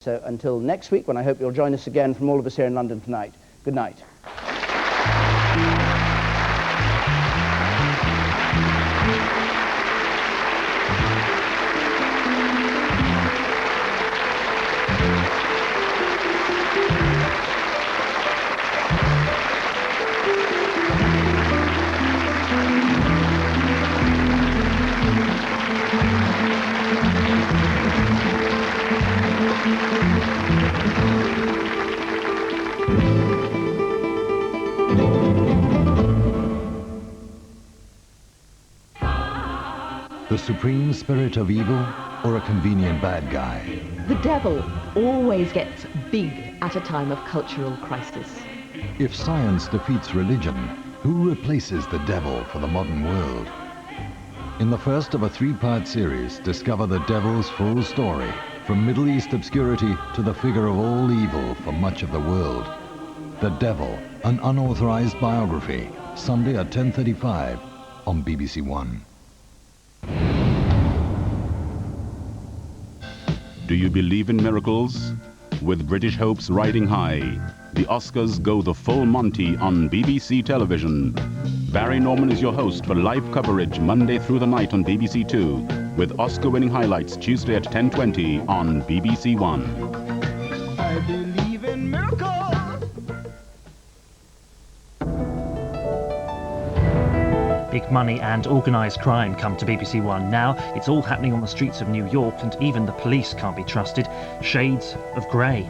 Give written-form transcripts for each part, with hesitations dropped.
So until next week, when I hope you'll join us again, from all of us here in London tonight, good night. The supreme spirit of evil or a convenient bad guy? The devil always gets big at a time of cultural crisis. If science defeats religion, who replaces the devil for the modern world? In the first of a three-part series, discover the devil's full story, from Middle East obscurity to the figure of all evil for much of the world. The Devil, an unauthorized biography, Sunday at 10:35 on BBC One. Do you believe in miracles? With British hopes riding high, the Oscars go the full Monty on BBC television. Barry Norman is your host for live coverage Monday through the night on BBC Two, with Oscar-winning highlights Tuesday at 10:20 on BBC One. I believe in miracles. Big money and organised crime come to BBC One now. It's all happening on the streets of New York, and even the police can't be trusted. Shades of grey.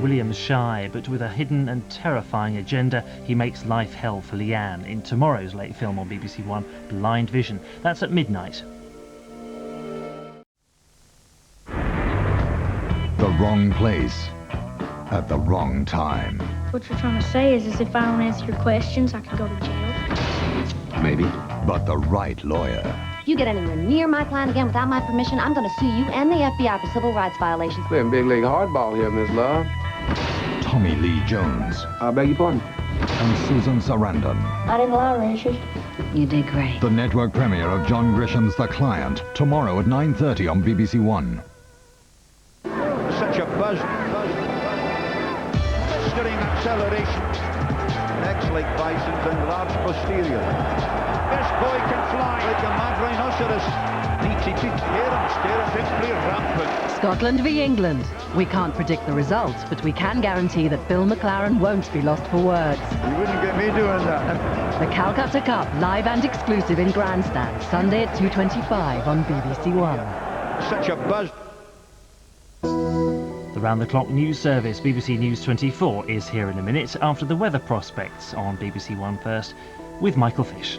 William's shy, but with a hidden and terrifying agenda, he makes life hell for Leanne in tomorrow's late film on BBC One, Blind Vision. That's at midnight. The wrong place at the wrong time. What you're trying to say is if I don't answer your questions, I could go to jail? Maybe. But the right lawyer. If you get anywhere near my client again without my permission, I'm going to sue you and the FBI for civil rights violations. Playing big league hardball here, Miss Love. Tommy Lee Jones. I beg your pardon? And Susan Sarandon. I didn't lie, Richard. You did great. The network premiere of John Grisham's The Client, tomorrow at 9:30 on BBC One. Such a buzz. Blistering acceleration. Next leg bisons and large posterior. This boy can fly like a mad rhinoceros. Simply rampant. Scotland v England. We can't predict the result, but we can guarantee that Bill McLaren won't be lost for words. You wouldn't get me doing that. The Calcutta Cup, live and exclusive in Grandstand, Sunday at 2:25 on BBC One. Such a buzz. The round-the-clock news service, BBC News 24, is here in a minute after the weather prospects on BBC One first, with Michael Fish.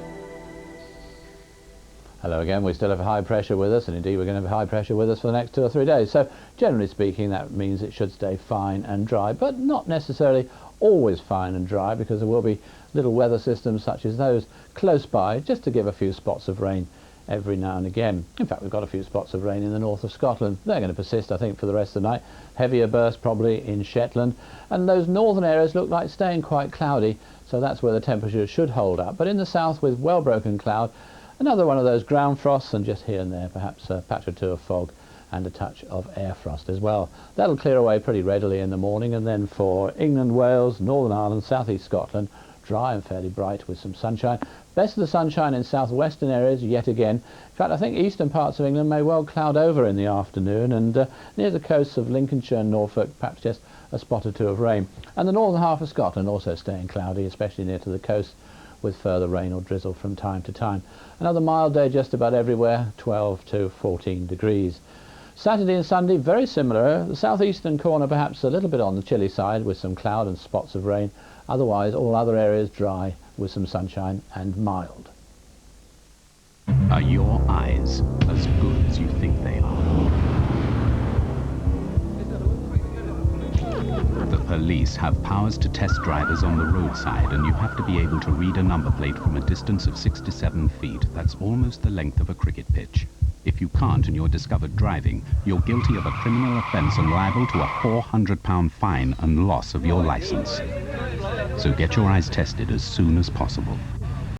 Hello again. We still have high pressure with us, and indeed we're going to have high pressure with us for the next 2 or 3 days. So generally speaking, that means it should stay fine and dry, but not necessarily always fine and dry, because there will be little weather systems such as those close by, just to give a few spots of rain every now and again. In fact, we've got a few spots of rain in the north of Scotland. They're going to persist, I think, for the rest of the night. Heavier bursts probably in Shetland, and those northern areas look like staying quite cloudy, so that's where the temperatures should hold up. But in the south, with well-broken cloud, another one of those ground frosts, and just here and there perhaps a patch or two of fog and a touch of air frost as well. That'll clear away pretty readily in the morning, and then for England, Wales, Northern Ireland, southeast Scotland, dry and fairly bright with some sunshine. Best of the sunshine in southwestern areas yet again. In fact, I think eastern parts of England may well cloud over in the afternoon, and near the coasts of Lincolnshire and Norfolk, perhaps just a spot or two of rain. And the northern half of Scotland also staying cloudy, especially near to the coast, with further rain or drizzle from time to time. Another mild day just about everywhere, 12 to 14 degrees. Saturday and Sunday, very similar. The southeastern corner perhaps a little bit on the chilly side with some cloud and spots of rain. Otherwise, all other areas dry with some sunshine and mild. Are your eyes as good as you think they are? The police have powers to test drivers on the roadside, and you have to be able to read a number plate from a distance of 6 to 7 feet. That's almost the length of a cricket pitch. If you can't and you're discovered driving, you're guilty of a criminal offence and liable to a £400 fine and loss of your licence. So get your eyes tested as soon as possible.